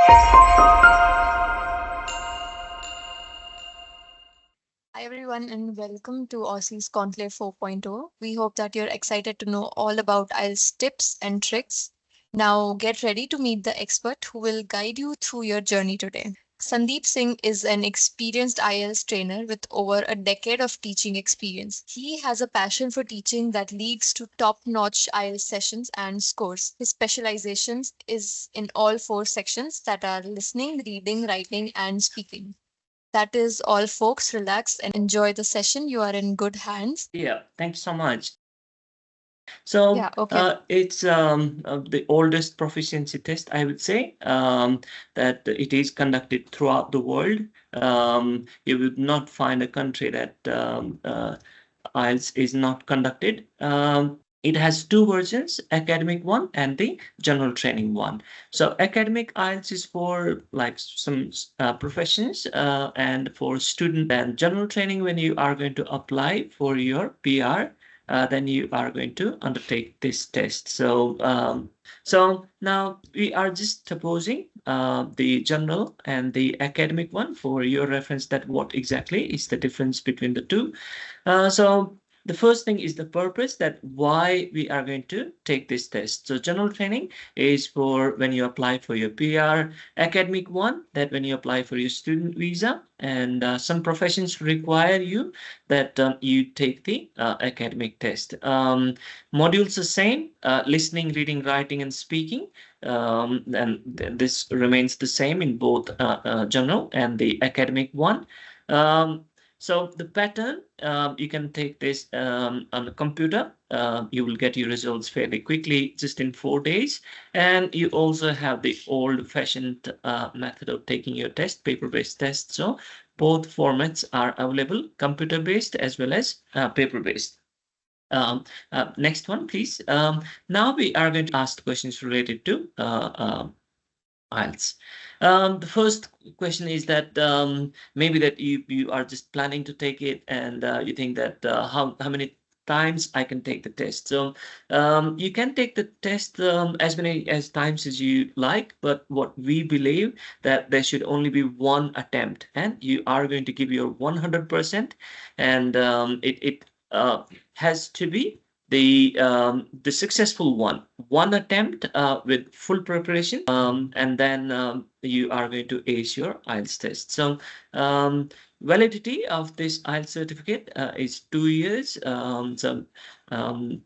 Hi everyone and welcome to Aussizz Conclave 4.0. We hope that you're excited to know all about IELTS tips and tricks. Now get ready to meet the expert who will guide you through your journey today. Sandip Singh is an experienced IELTS trainer with over a decade of teaching experience. He has a passion for teaching that leads to top-notch IELTS sessions and scores. His specializations is in all four sections that are listening, reading, writing, and speaking. That is all, folks. Relax and enjoy the session. You are in good hands. Yeah, thanks so much. So Yeah, okay. it's the oldest proficiency test, I would say, that it is conducted throughout the world. You would not find a country that IELTS is not conducted. It has two versions, academic one and the general training one. So academic IELTS is for like some professions and for student, and general training when you are going to apply for your PR, then you are going to undertake this test. So now we are just supposing the general and the academic one for your reference, that what exactly is the difference between the two. So the first thing is the purpose, that why we are going to take this test. So general training is for when you apply for your PR, academic one, that when you apply for your student visa, and some professions require you that you take the academic test. Modules the same, listening, reading, writing, and speaking. And this remains the same in both general and the academic one. So the pattern, you can take this on the computer. You will get your results fairly quickly, just in 4 days. And you also have the old-fashioned method of taking your test, paper-based test. So both formats are available, computer-based as well as paper-based. Next one, please. Now we are going to ask questions related to IELTS. The first question is that maybe that you are just planning to take it, and you think that how many times I can take the test. So you can take the test as many as times as you like, but what we believe that there should only be one attempt, and you are going to give your 100%, and it has to be the successful one attempt with full preparation, and then you are going to ace your IELTS test. So validity of this IELTS certificate is 2 years. So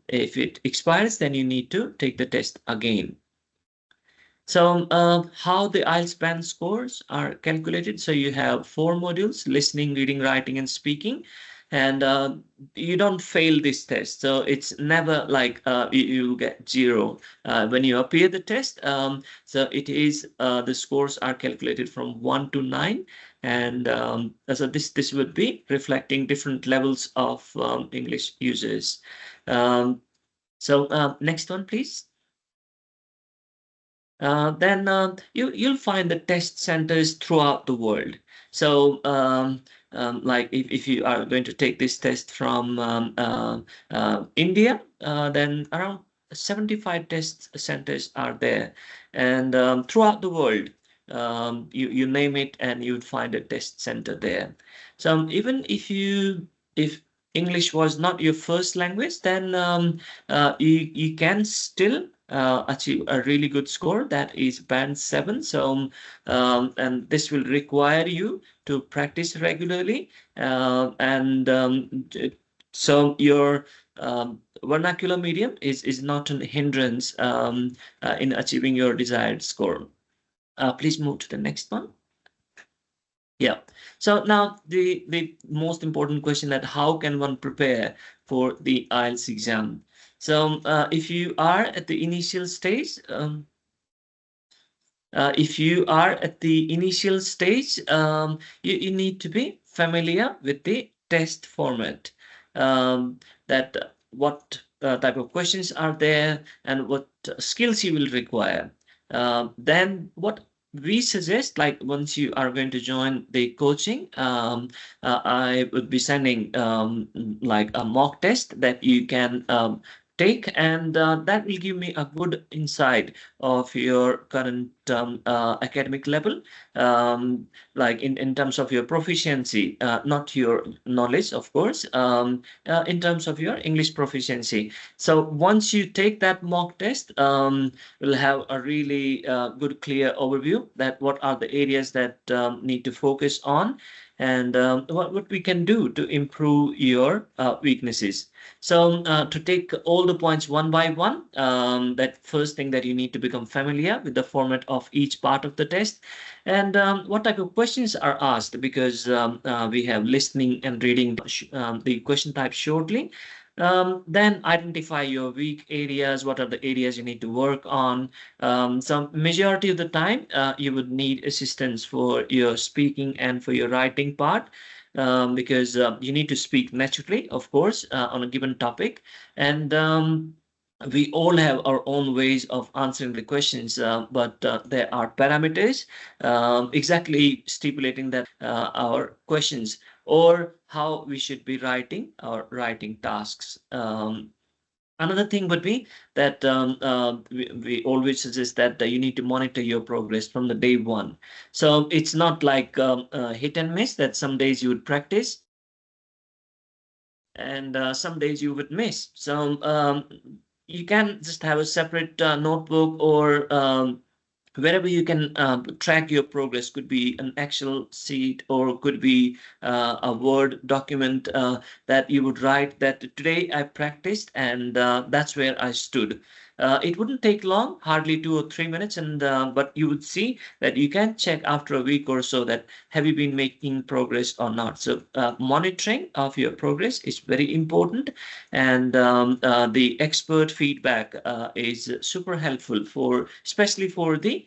if it expires, then you need to take the test again. So how the IELTS band scores are calculated. So you have 4 modules: listening, reading, writing, and speaking. And you don't fail this test. So it's never like you get 0 when you appear the test. So it is the scores are calculated from 1 to 9. And so this would be reflecting different levels of English users. So next one, please. Then you'll find the test centers throughout the world. So like if you are going to take this test from India, then around 75 test centers are there, and throughout the world, you name it and you'd find a test center there. So even if English was not your first language, then you can still achieve a really good score, that is band 7. So and this will require you to practice regularly, and so your vernacular medium is not a hindrance in achieving your desired score. Please move to the next one. Yeah. So now the most important question, that how can one prepare for the IELTS exam? So if you are at the initial stage, you need to be familiar with the test format, that what type of questions are there and what skills you will require. Then what we suggest, like once you are going to join the coaching, I would be sending like a mock test that you can take, and that will give me a good insight of your current academic level, like in terms of your proficiency, not your knowledge, of course, in terms of your English proficiency. So once you take that mock test, we'll have a really good, clear overview that what are the areas that need to focus on, and what we can do to improve your weaknesses. So to take all the points one by one, that first thing that you need to become familiar with the format of each part of the test, and what type of questions are asked, because we have listening and reading the question type shortly. Then identify your weak areas. What are the areas you need to work on? So majority of the time, you would need assistance for your speaking and for your writing part, because you need to speak naturally, of course, on a given topic. And we all have our own ways of answering the questions, but there are parameters exactly stipulating that our questions or how we should be writing our writing tasks. Another thing would be that we always suggest that you need to monitor your progress from the day one. So it's not like hit and miss, that some days you would practice and some days you would miss. So you can just have a separate notebook, or wherever you can track your progress. Could be an Excel sheet, or could be a Word document that you would write that today I practiced, and that's where I stood. It wouldn't take long, hardly 2 or 3 minutes, and but you would see that you can check after a week or so that have you been making progress or not. So monitoring of your progress is very important, and the expert feedback is super helpful for, especially for the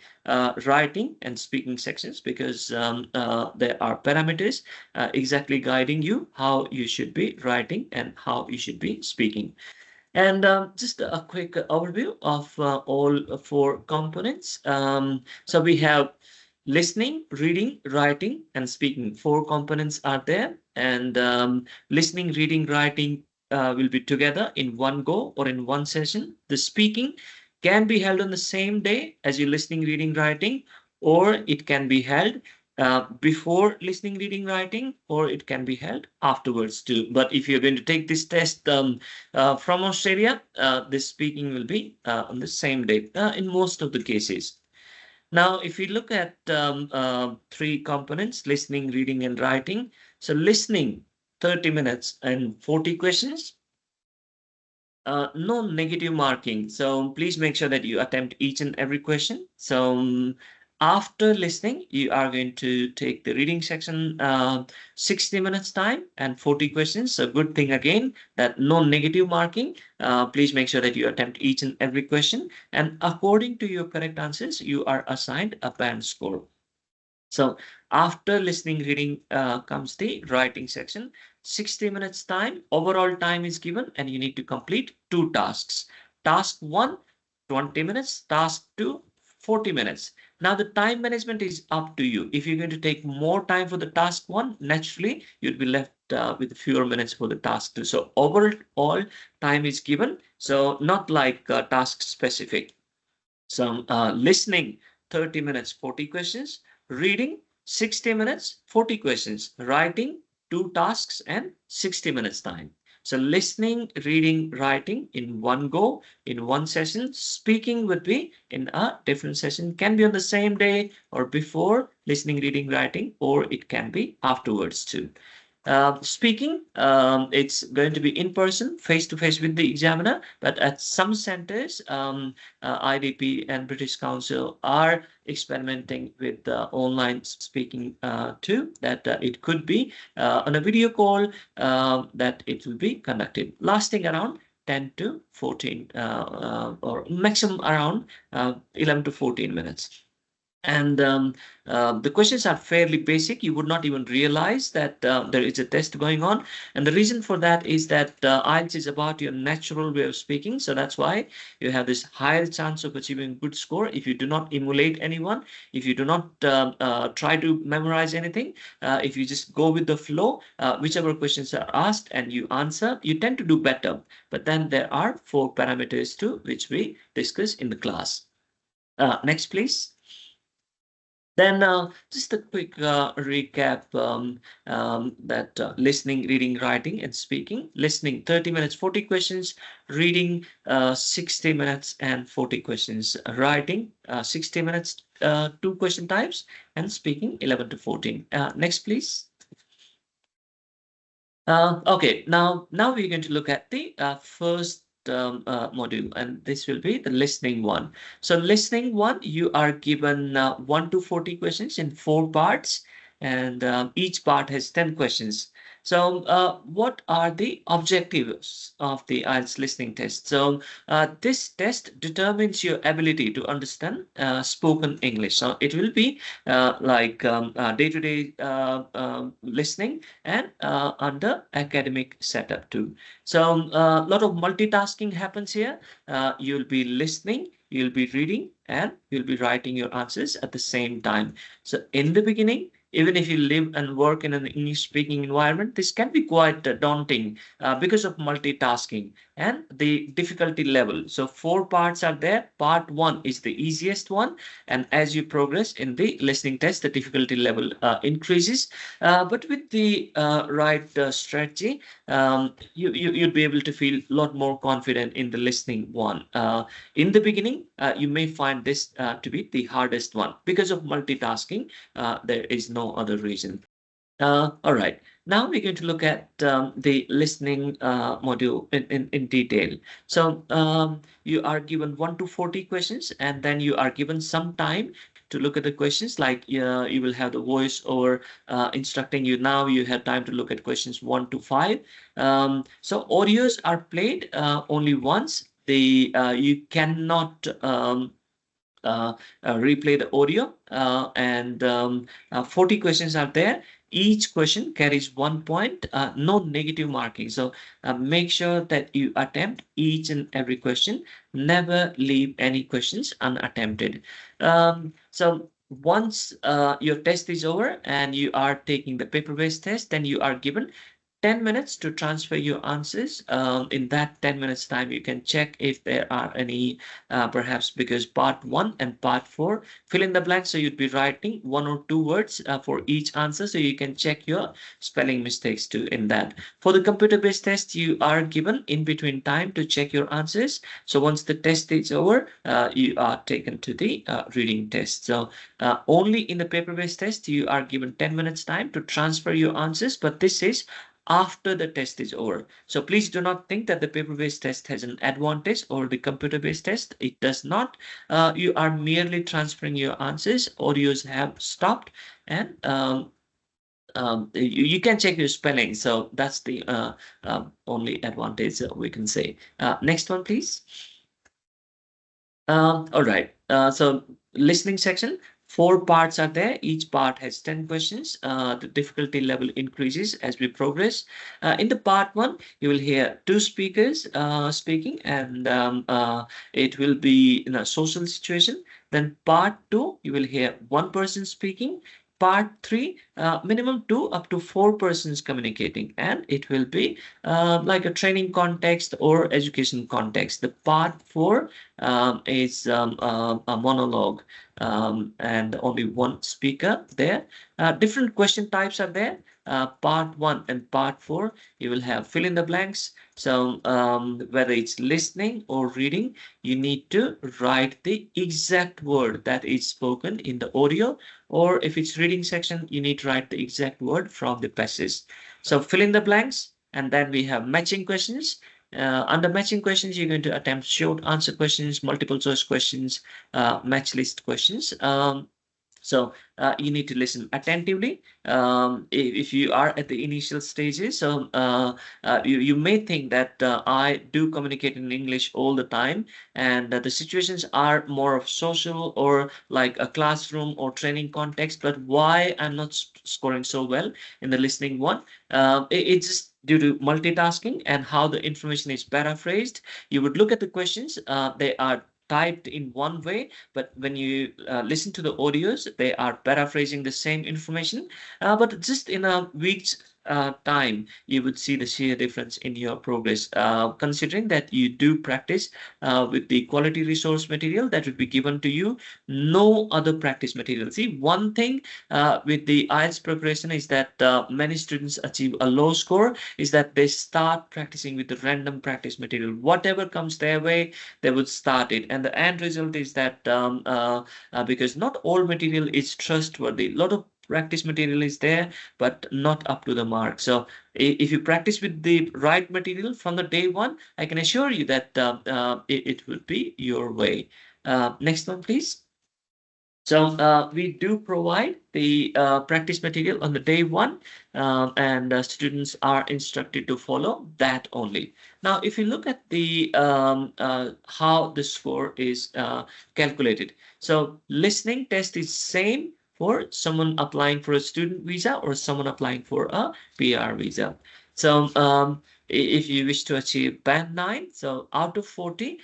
writing and speaking sections, because there are parameters exactly guiding you how you should be writing and how you should be speaking. And just a quick overview of all four components. So we have listening, reading, writing, and speaking. Four components are there, and listening, reading, writing will be together in one go or in one session. The speaking can be held on the same day as your listening, reading, writing, or it can be held before listening, reading, writing, or it can be held afterwards too. But if you're going to take this test from Australia, this speaking will be on the same day in most of the cases. Now, if we look at three components, listening, reading, and writing. So listening, 30 minutes and 40 questions. No negative marking. So please make sure that you attempt each and every question. So after listening, you are going to take the reading section, 60 minutes time and 40 questions. So good thing again that no negative marking. Please make sure that you attempt each and every question. And according to your correct answers, you are assigned a band score. So after listening, reading comes the writing section. 60 minutes time, overall time is given, and you need to complete 2 tasks. Task 1, 20 minutes. Task 2, 40 minutes. Now the time management is up to you. If you're going to take more time for the task 1, naturally you'll be left with fewer minutes for the task 2. So overall time is given. So not like task specific. So listening, 30 minutes, 40 questions. Reading, 60 minutes, 40 questions. Writing, 2 tasks and 60 minutes time. So listening, reading, writing in one go, in one session. Speaking would be in a different session. Can be on the same day or before listening, reading, writing, or it can be afterwards too. Speaking, it's going to be in person, face to face with the examiner, but at some centers, IDP and British Council are experimenting with online speaking too, that it could be on a video call that it will be conducted, lasting around 10 to 14 or maximum around 11 to 14 minutes. And the questions are fairly basic. You would not even realize that there is a test going on. And the reason for that is that IELTS is about your natural way of speaking. So that's why you have this higher chance of achieving a good score if you do not emulate anyone, if you do not try to memorize anything, if you just go with the flow, whichever questions are asked and you answer, you tend to do better. But then there are 4 parameters too, which we discuss in the class. Next, please. Then just a quick recap that listening, reading, writing, and speaking. Listening, 30 minutes, 40 questions. Reading, 60 minutes and 40 questions. Writing, 60 minutes, 2 question types. And speaking, 11 to 14. Next, please. Okay, now we're going to look at the first module, and this will be the listening one. So listening one, you are given 1 to 40 questions in 4 parts, and each part has 10 questions. So what are the objectives of the IELTS listening test? So this test determines your ability to understand spoken English. So it will be like day-to-day listening and under academic setup too. So a lot of multitasking happens here. You'll be listening, you'll be reading, and you'll be writing your answers at the same time. So in the beginning, even if you live and work in an English speaking environment, this can be quite daunting because of multitasking and the difficulty level. So 4 parts are there. Part 1 is the easiest one. And as you progress in the listening test, the difficulty level increases. But with the right strategy, you'll be able to feel a lot more confident in the listening one. In the beginning, you may find this to be the hardest one because of multitasking. There is no other reason. All right. Now we're going to look at the listening module in detail. So you are given 1 to 40 questions, and then you are given some time to look at the questions. Like you will have the voice over instructing you. Now you have time to look at questions 1 to 5. So audios are played only once. You cannot replay the audio, and 40 questions are there. Each question carries 1 point, no negative marking. So make sure that you attempt each and every question. Never leave any questions unattempted. So once your test is over and you are taking the paper-based test, then you are given 10 minutes to transfer your answers. In that 10 minutes time, you can check if there are any, perhaps because part 1 and part 4, fill in the blanks. So you'd be writing 1 or 2 words for each answer. So you can check your spelling mistakes too in that. For the computer-based test, you are given in between time to check your answers. So once the test is over, you are taken to the reading test. So only in the paper-based test, you are given 10 minutes time to transfer your answers, but this is after the test is over. So please do not think that the paper-based test has an advantage over the computer-based test. It does not. You are merely transferring your answers. Audios have stopped, and you can check your spelling. So that's the only advantage we can say. Next one, please. All right. So listening section. 4 parts are there. Each part has 10 questions. The difficulty level increases as we progress. In the part 1, you will hear 2 speakers speaking, and it will be in a social situation. Then part 2, you will hear 1 person speaking. Part 3, minimum 2 up to 4 persons communicating, and it will be like a training context or education context. The part 4 is a monologue, and only 1 speaker there. Different question types are there. Part 1 and part 4, you will have fill in the blanks. So whether it's listening or reading, you need to write the exact word that is spoken in the audio, or if it's reading section, you need to write the exact word from the passage. So fill in the blanks, and then we have matching questions. Under matching questions, you're going to attempt short answer questions, multiple choice questions, match list questions. So you need to listen attentively if you are at the initial stages. So you may think that I do communicate in English all the time, and the situations are more of social or like a classroom or training context, but why I'm not scoring so well in the listening one? It's just due to multitasking and how the information is paraphrased. You would look at the questions, they are typed in one way, but when you listen to the audios, they are paraphrasing the same information, but just in a week's time, you would see the sheer difference in your progress, considering that you do practice with the quality resource material that would be given to you, no other practice material. See, one thing with the IELTS preparation is that many students achieve a low score is that they start practicing with the random practice material. Whatever comes their way, they would start it. And the end result is that because not all material is trustworthy, a lot of practice material is there, but not up to the mark. So if you practice with the right material from the day one, I can assure you that it would be your way. Next one, please. So we do provide the practice material on the day one, and students are instructed to follow that only. Now, if you look at the how the score is calculated, so listening test is same for someone applying for a student visa or someone applying for a PR visa. So if you wish to achieve band 9, so out of 40,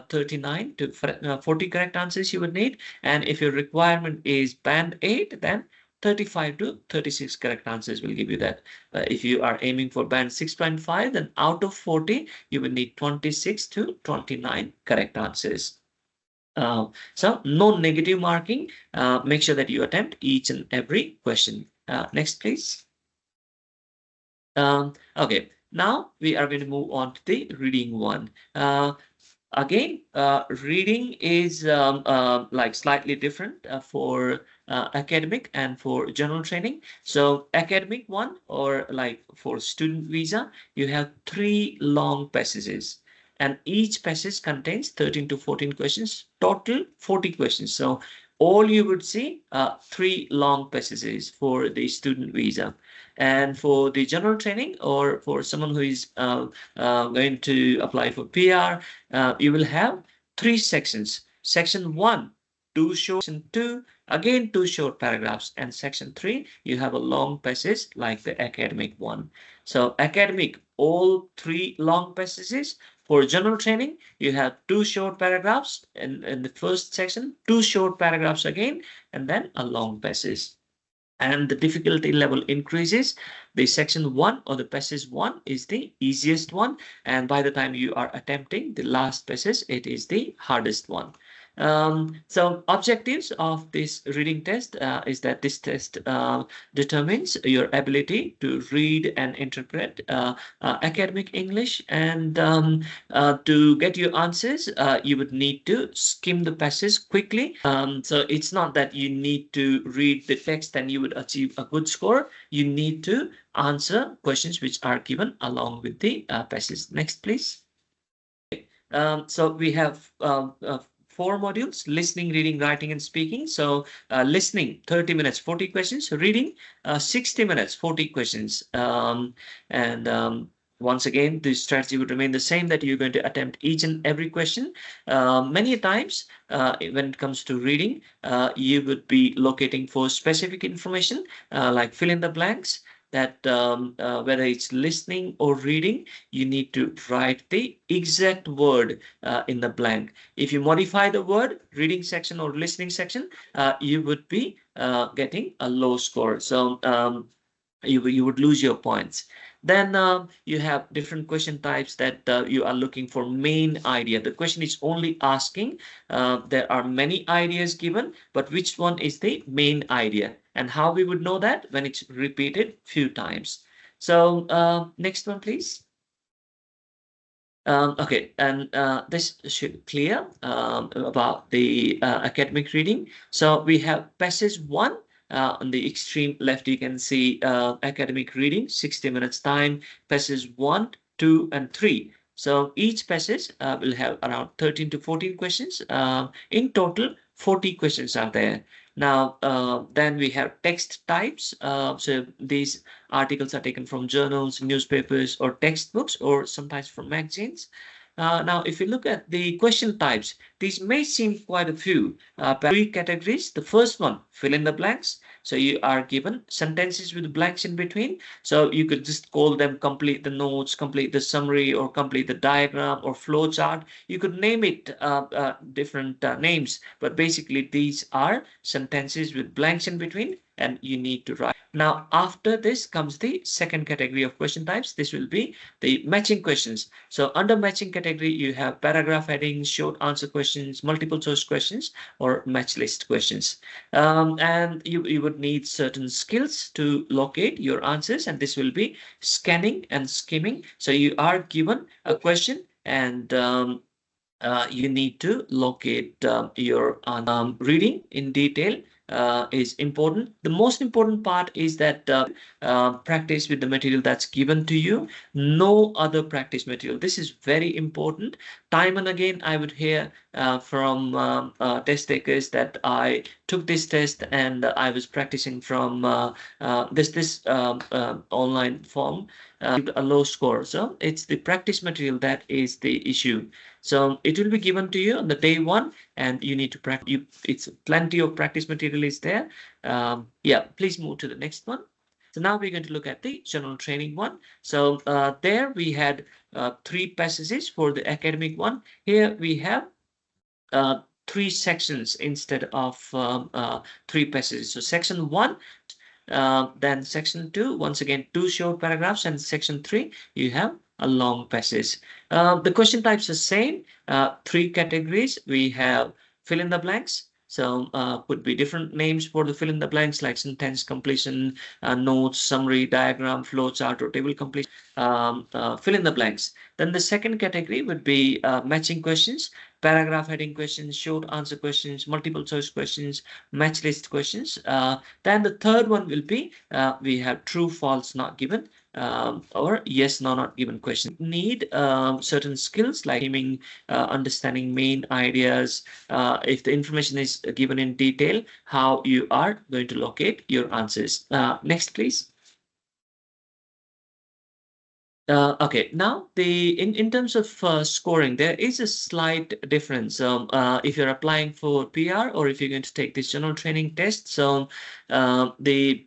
39 to 40 correct answers you would need. And if your requirement is band 8, then 35 to 36 correct answers will give you that. If you are aiming for band 6.5, then out of 40, you will need 26 to 29 correct answers. So no negative marking. Make sure that you attempt each and every question. Next, please. Okay, now we are going to move on to the reading one. Again, reading is like slightly different for academic and for general training. So academic one, or like for student visa, you have 3 long passages, and each passage contains 13 to 14 questions, total 40 questions. So all you would see 3 long passages for the student visa. And for the general training, or for someone who is going to apply for PR, you will have 3 sections. Section 1, 2 short, section 2, again 2 short paragraphs, and section 3, you have a long passage like the academic one. So academic, all 3 long passages. For general training, you have 2 short paragraphs in the first section, 2 short paragraphs again, and then a long passage. And the difficulty level increases. The section 1 or the passage 1 is the easiest one, and by the time you are attempting the last passage, it is the hardest one. So objectives of this reading test is that this test determines your ability to read and interpret academic English, and to get your answers, you would need to skim the passage quickly. So it's not that you need to read the text and you would achieve a good score. You need to answer questions which are given along with the passage. Next, please. So we have 4 modules: listening, reading, writing, and speaking. So listening, 30 minutes, 40 questions. Reading, 60 minutes, 40 questions. Once again, the strategy would remain the same, that you're going to attempt each and every question. Many times, when it comes to reading, you would be locating for specific information, like fill in the blanks, that whether it's listening or reading, you need to write the exact word in the blank. If you modify the word, reading section or listening section, you would be getting a low score. So you would lose your points. Then you have different question types that you are looking for main idea. The question is only asking, there are many ideas given, but which one is the main idea? And how we would know that? When it's repeated few times. So next one, please. Okay, and this should clear about the academic reading. So we have passage 1. On the extreme left, you can see academic reading, 60 minutes time, passage 1, 2, and 3. So each passage will have around 13 to 14 questions. In total, 40 questions are there. Now, then we have text types. So these articles are taken from journals, newspapers, or textbooks, or sometimes from magazines. Now, if you look at the question types, these may seem quite a few. Three categories. The first one, fill in the blanks. So you are given sentences with blanks in between. So you could just call them complete the notes, complete the summary, or complete the diagram or flow chart. You could name it different names, but basically these are sentences with blanks in between, and you need to write. Now, after this comes the second category of question types. This will be the matching questions. So under matching category, you have paragraph headings, short answer questions, multiple choice questions, or match list questions. And you would need certain skills to locate your answers, and this will be scanning and skimming. So you are given a question, and you need to locate your reading in detail is important. The most important part is that practice with the material that's given to you. No other practice material. This is very important. Time and again, I would hear from test takers that I took this test and I was practicing from this online form. A low score. So it's the practice material that is the issue. So it will be given to you on the day one, and you need to practice. It's plenty of practice material is there. Yeah, please move to the next one. So now we're going to look at the general training one. So there we had 3 passages for the academic one. Here we have 3 sections instead of 3 passages. So section 1. Then section 2, once again 2 short paragraphs, and section 3 you have a long passage. The question types are same. 3 categories. We have fill in the blanks. So could be different names for the fill in the blanks, like sentence completion, notes, summary, diagram, flow chart, or table completion. Fill in the blanks. Then the second category would be matching questions, paragraph heading questions, short answer questions, multiple choice questions, match list questions. Then the third one will be we have true, false, not given, or yes, no, not given question. Need certain skills like understanding main ideas. If the information is given in detail, how you are going to locate your answers. Next, please. Okay, now in terms of scoring, there is a slight difference. If you're applying for PR or if you're going to take this general training test, so the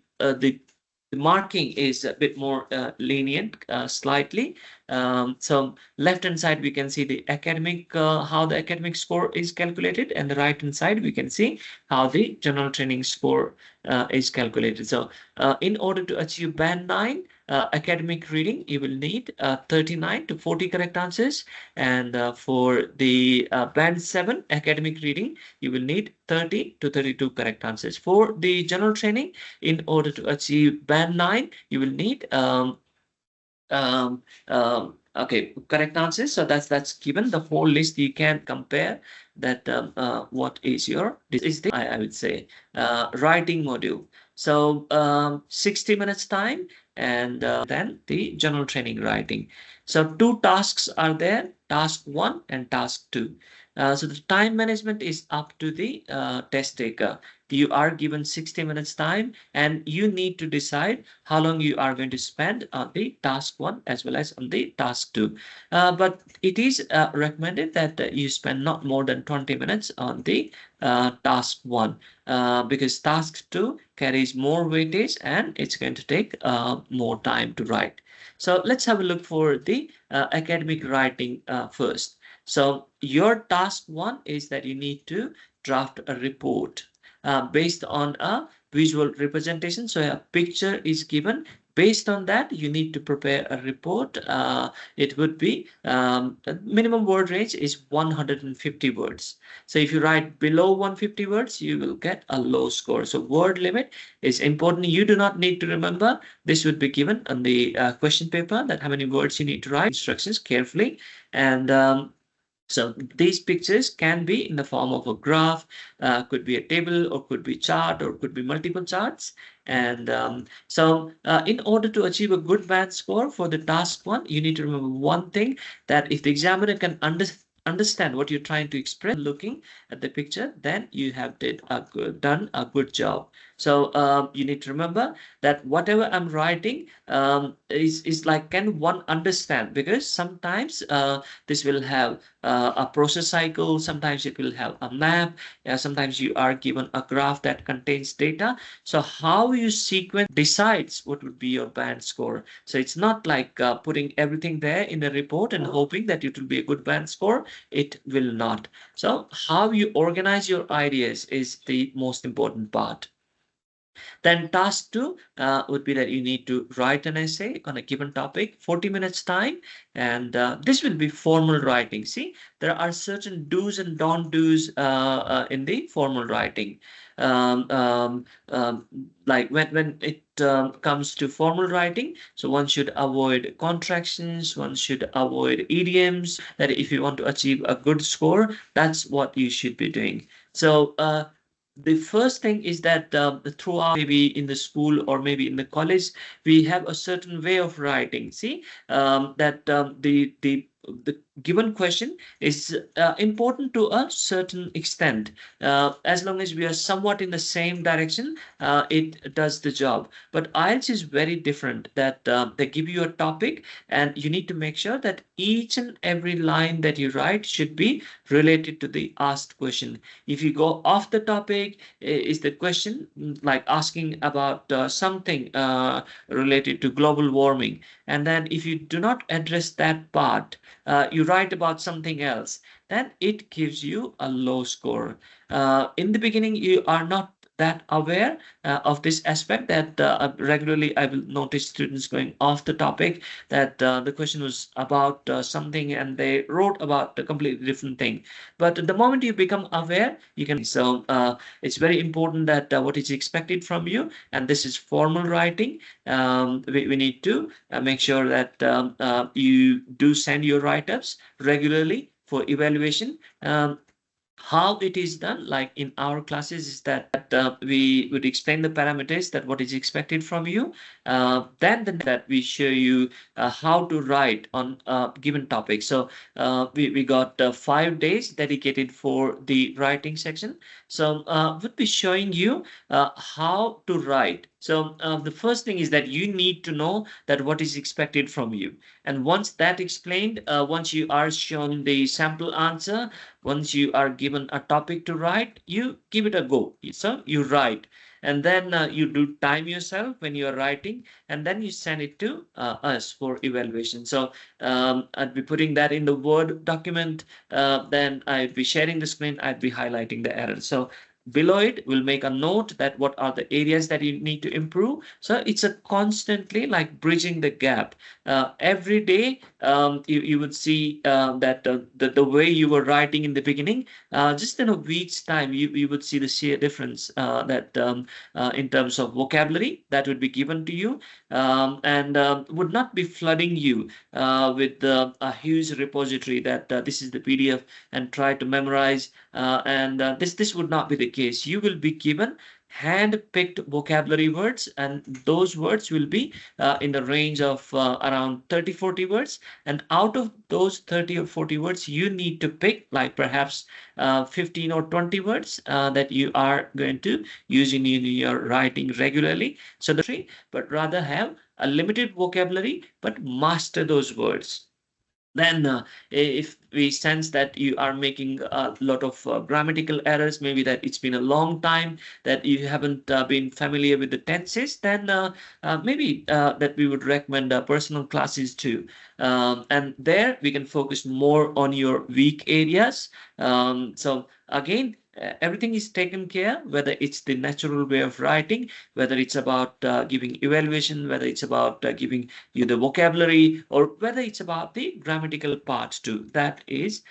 marking is a bit more lenient, slightly. So left hand side we can see the academic, how the academic score is calculated, and the right hand side we can see how the general training score is calculated. So in order to achieve band 9 academic reading, you will need 39 to 40 correct answers, and for the band 7 academic reading, you will need 30 to 32 correct answers. For the general training, in order to achieve band 9, you will need okay, correct answers. So that's given the whole list. You can compare that. What is your, this is the, I would say, writing module. So 60 minutes time, and then the general training writing. So 2 tasks are there, task 1 and task 2. So the time management is up to the test taker. You are given 60 minutes time, and you need to decide how long you are going to spend on the task 1 as well as on the task 2. But it is recommended that you spend not more than 20 minutes on the task 1, because task 2 carries more weightage and it's going to take more time to write. So let's have a look for the academic writing first. So your task 1 is that you need to draft a report based on a visual representation. So a picture is given. Based on that, you need to prepare a report. It would be minimum word range is 150 words. So if you write below 150 words, you will get a low score. So word limit is important. You do not need to remember. This would be given on the question paper, that how many words you need to write. Instructions carefully. And so these pictures can be in the form of a graph, could be a table, or could be chart, or could be multiple charts. And so in order to achieve a good band score for the task 1, you need to remember one thing, that if the examiner can understand what you're trying to express, looking at the picture, then you have done a good job. So you need to remember that whatever I'm writing is like, can one understand? Because sometimes this will have a process cycle, sometimes it will have a map, sometimes you are given a graph that contains data. So how you sequence decides what would be your band score. So it's not like putting everything there in a report and hoping that it will be a good band score. It will not. So how you organize your ideas is the most important part. Then task two would be that you need to write an essay on a given topic, 40 minutes time, and this will be formal writing. See, there are certain do's and don't do's in the formal writing. Um, um, um, like when it comes to formal writing, so one should avoid contractions, one should avoid idioms. That if you want to achieve a good score, that's what you should be doing. So the first thing is that throughout, maybe in the school or maybe in the college, we have a certain way of writing. See, that the given question is important to a certain extent. As long as we are somewhat in the same direction, it does the job. But IELTS is very different. That they give you a topic, and you need to make sure that each and every line that you write should be related to the asked question. If you go off the topic, is the question like asking about something related to global warming, and then if you do not address that part, you write about something else, then it gives you a low score. In the beginning, you are not that aware of this aspect, that regularly I will notice students going off the topic, that the question was about something and they wrote about a completely different thing. But the moment you become aware, you can. So it's very important that what is expected from you, and this is formal writing. We need to make sure that you do send your write-ups regularly for evaluation. How it is done, like in our classes, is that we would explain the parameters, that what is expected from you. Then that we show you how to write on a given topic. So we got 5 days dedicated for the writing section. So would be showing you how to write. So the first thing is that you need to know that what is expected from you. And once that explained, once you are shown the sample answer, once you are given a topic to write, you give it a go. So you write, and then you do time yourself when you are writing, and then you send it to us for evaluation. So I'd be putting that in the Word document. Then I'd be sharing the screen. I'd be highlighting the errors. So below it, we'll make a note that what are the areas that you need to improve. So it's a constantly like bridging the gap. Every day, you would see that the way you were writing in the beginning, just in a week's time, you would see the sheer difference that in terms of vocabulary that would be given to you, and would not be flooding you with a huge repository that this is the PDF and try to memorize. And this would not be the case. You will be given hand-picked vocabulary words, and those words will be in the range of around 30-40 words. And out of those 30 or 40 words, you need to pick like perhaps 15 or 20 words that you are going to use in your writing regularly. So but rather have a limited vocabulary, but master those words. Then if we sense that you are making a lot of grammatical errors, maybe that it's been a long time that you haven't been familiar with the tenses, then maybe that we would recommend personal classes too. And there we can focus more on your weak areas. So again, everything is taken care, whether it's the natural way of writing, whether it's about giving evaluation, whether it's about giving you the vocabulary, or whether it's about the grammatical part too. That is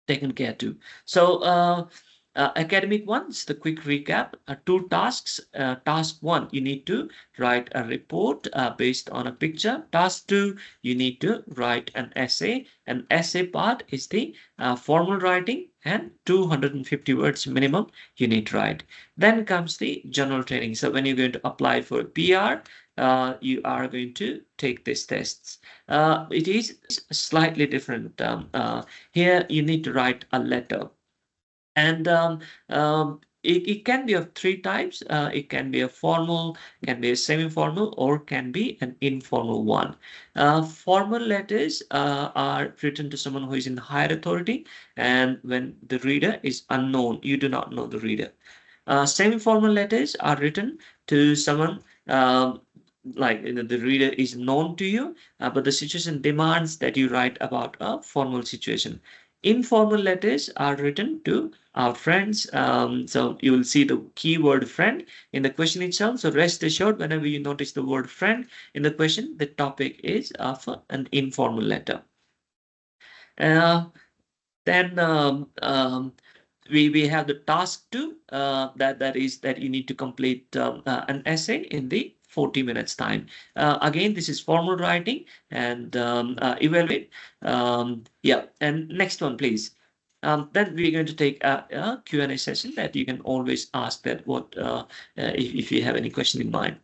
taken care too. So academic ones, the quick recap, 2 tasks. Task 1, you need to write a report based on a picture. Task 2, you need to write an essay. An essay part is the formal writing, and 250 words minimum you need to write. Then comes the general training. So when you're going to apply for PR, you are going to take these tests. It is slightly different. Here you need to write a letter. And it can be of three types. It can be a formal, can be a semi-formal, or can be an informal one. Formal letters are written to someone who is in higher authority, and when the reader is unknown, you do not know the reader. Semi-formal letters are written to someone like the reader is known to you, but the situation demands that you write about a formal situation. Informal letters are written to our friends. So you will see the keyword friend in the question itself. So rest assured, whenever you notice the word friend in the question, the topic is of an informal letter. Then we have the task 2, that is that you need to complete an essay in the 40 minutes time. Again, this is formal writing and evaluate. Yeah, and next one, please. Then we're going to take a Q&A session that you can always ask that what if you have any question in mind.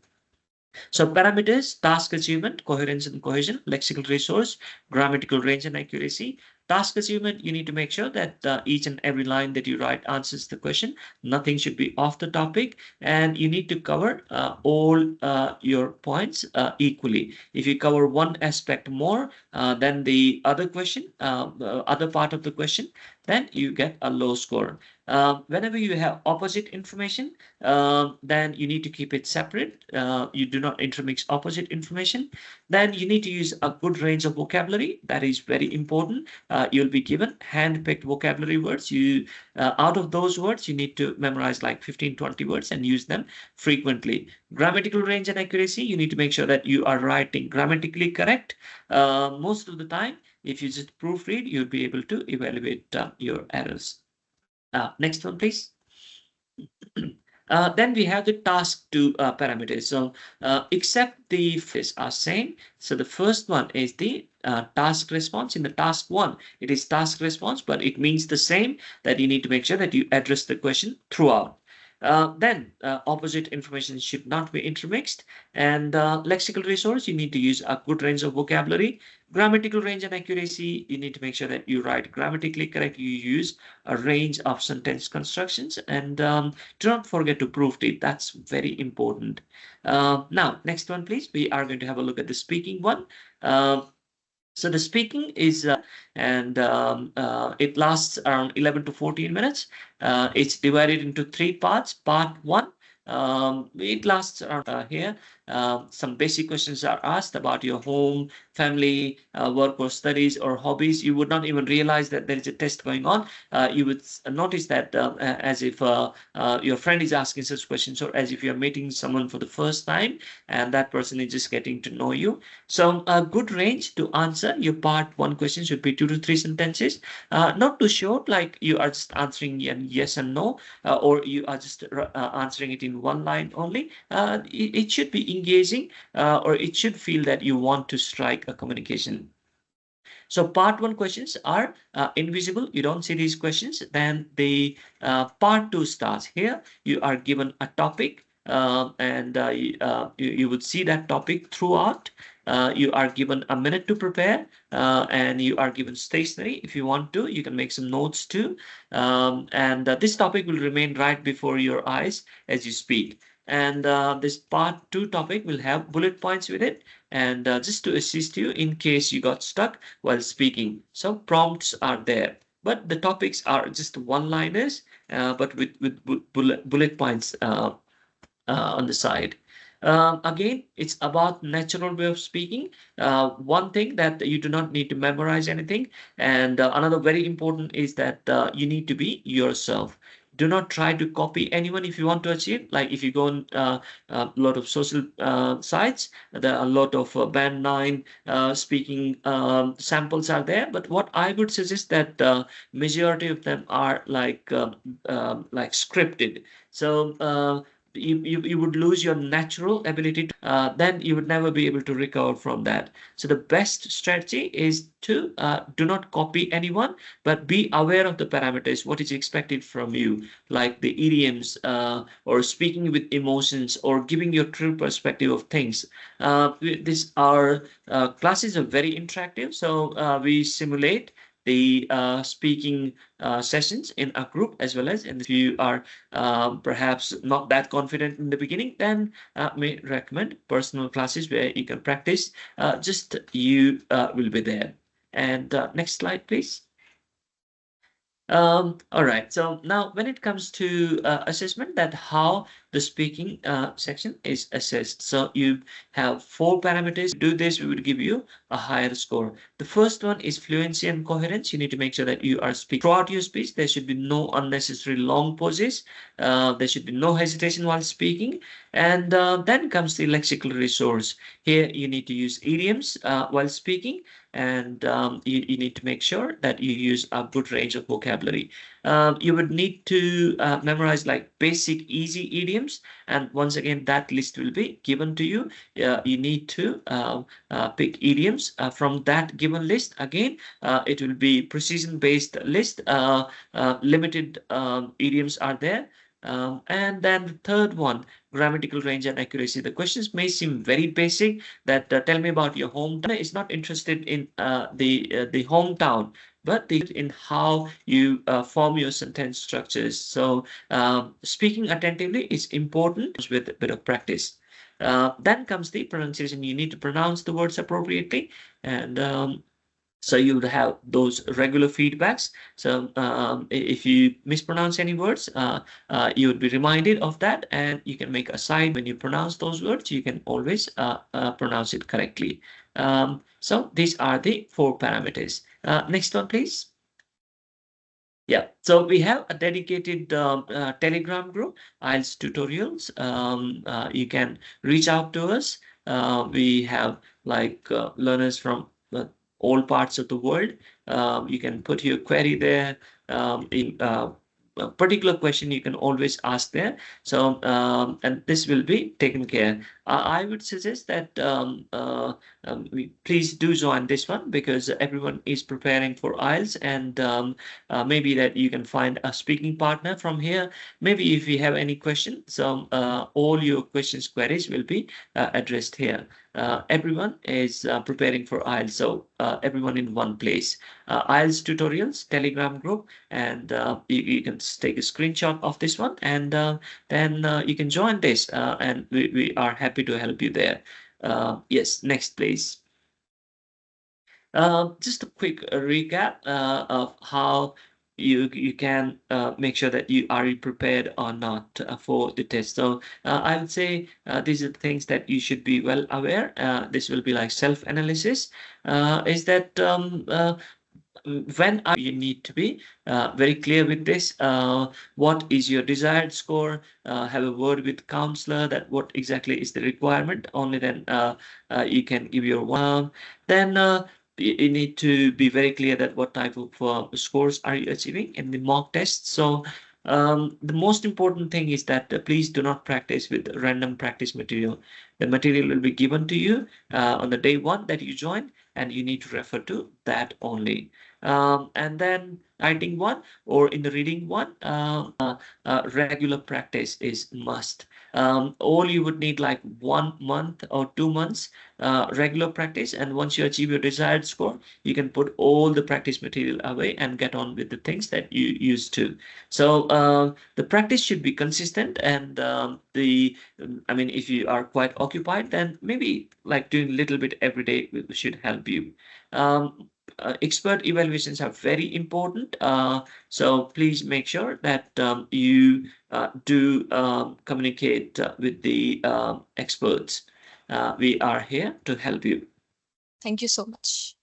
So parameters: task achievement, coherence and cohesion, lexical resource, grammatical range and accuracy. Task achievement, you need to make sure that each and every line that you write answers the question. Nothing should be off the topic, and you need to cover all your points equally. If you cover one aspect more than the other question, other part of the question, then you get a low score. Whenever you have opposite information, then you need to keep it separate. You do not intermix opposite information. Then you need to use a good range of vocabulary. That is very important. You'll be given hand-picked vocabulary words. You out of those words, you need to memorize like 15-20 words and use them frequently. Grammatical range and accuracy, you need to make sure that you are writing grammatically correct. Most of the time, if you just proofread, you'll be able to evaluate your errors. Next one, please. Then we have the task 2 parameters. So except the phase are same. So the first one is the task response. In the task 1, it is task response, but it means the same, that you need to make sure that you address the question throughout. Then opposite information should not be intermixed. And lexical resource, you need to use a good range of vocabulary. Grammatical range and accuracy, you need to make sure that you write grammatically correct. You use a range of sentence constructions, and do not forget to proofread. That's very important. Now, next one, please. We are going to have a look at the speaking one. So the speaking is, it lasts around 11 to 14 minutes. It's divided into 3 parts. Part 1, it lasts around here. Some basic questions are asked about your home, family, work or studies or hobbies. You would not even realize that there is a test going on. You would notice that as if your friend is asking such questions, or as if you're meeting someone for the first time and that person is just getting to know you. So a good range to answer your part 1 question should be 2 to 3 sentences. Not too short, like you are just answering yes and no, or you are just answering it in one line only. It should be engaging, or it should feel that you want to strike a communication. So part 1 questions are invisible. You don't see these questions. Then the part 2 starts. Here you are given a topic, and you would see that topic throughout. You are given a minute to prepare, and you are given stationery. If you want to, you can make some notes too. And this topic will remain right before your eyes as you speak. And this part 2 topic will have bullet points with it, and just to assist you in case you got stuck while speaking. So prompts are there, but the topics are just one-liners, but with bullet points on the side. Again, it's about natural way of speaking. One thing that you do not need to memorize anything, and another very important is that you need to be yourself. Do not try to copy anyone if you want to achieve. Like if you go on a lot of social sites, there are a lot of band 9 speaking samples are there. But what I would suggest that majority of them are like scripted. So you would lose your natural ability to, then you would never be able to recover from that. So the best strategy is to do not copy anyone, but be aware of the parameters, what is expected from you, like the idioms, or speaking with emotions, or giving your true perspective of things. Our classes are very interactive, so we simulate the speaking sessions in a group, as well as if you are perhaps not that confident in the beginning, then may recommend personal classes where you can practice. Just you will be there. And next slide, please. All right. So now when it comes to assessment, that how the speaking section is assessed. So you have 4 parameters. Do this, we would give you a higher score. The first one is fluency and coherence. You need to make sure that you are speaking throughout your speech. There should be no unnecessary long pauses. There should be no hesitation while speaking. And then comes the lexical resource. Here you need to use idioms while speaking. And you need to make sure that you use a good range of vocabulary. You would need to memorize like basic easy idioms, and once again that list will be given to you. You need to pick idioms from that given list. Again, it will be precision based list. Limited idioms are there. And then the third one, grammatical range and accuracy. The questions may seem very basic, that tell me about your hometown. Is not interested in the hometown, but in how you form your sentence structures. So speaking attentively is important with a bit of practice. Then comes the pronunciation. You need to pronounce the words appropriately, and so you would have those regular feedbacks. So if you mispronounce any words, you would be reminded of that, and you can make a sign when you pronounce those words. You can always pronounce it correctly. So these are the 4 parameters. Next one, please. Yeah, so we have a dedicated Telegram group, IELTS tutorials. You can reach out to us. We have like learners from all parts of the world. You can put your query there. In a particular question you can always ask there. So and this will be taken care. I would suggest that please do join this one, because everyone is preparing for IELTS, and maybe that you can find a speaking partner from here. Maybe if you have any questions, so all your questions, queries will be addressed here. Everyone is preparing for IELTS, so everyone in one place. IELTS tutorials, Telegram group, and you can take a screenshot of this one, and then you can join this, and we are happy to help you there. Yes, next please. Just a quick recap of how you can make sure that you are prepared or not for the test. So I would say these are the things that you should be well aware. This will be like self-analysis. Is that when you need to be very clear with this. What is your desired score? Have a word with counselor that what exactly is the requirement. Only then you can give your one. Then you need to be very clear that what type of scores are you achieving in the mock test. So the most important thing is that please do not practice with random practice material. The material will be given to you on the day 1 that you join, and you need to refer to that only. And then writing one, or in the reading one, regular practice is must. All you would need like 1 month or 2 months regular practice, and once you achieve your desired score, you can put all the practice material away and get on with the things that you used to. So the practice should be consistent, and I mean, if you are quite occupied, then maybe like doing a little bit every day should help you. Expert evaluations are very important, so please make sure that you do communicate with the experts. We are here to help you. Thank you so much.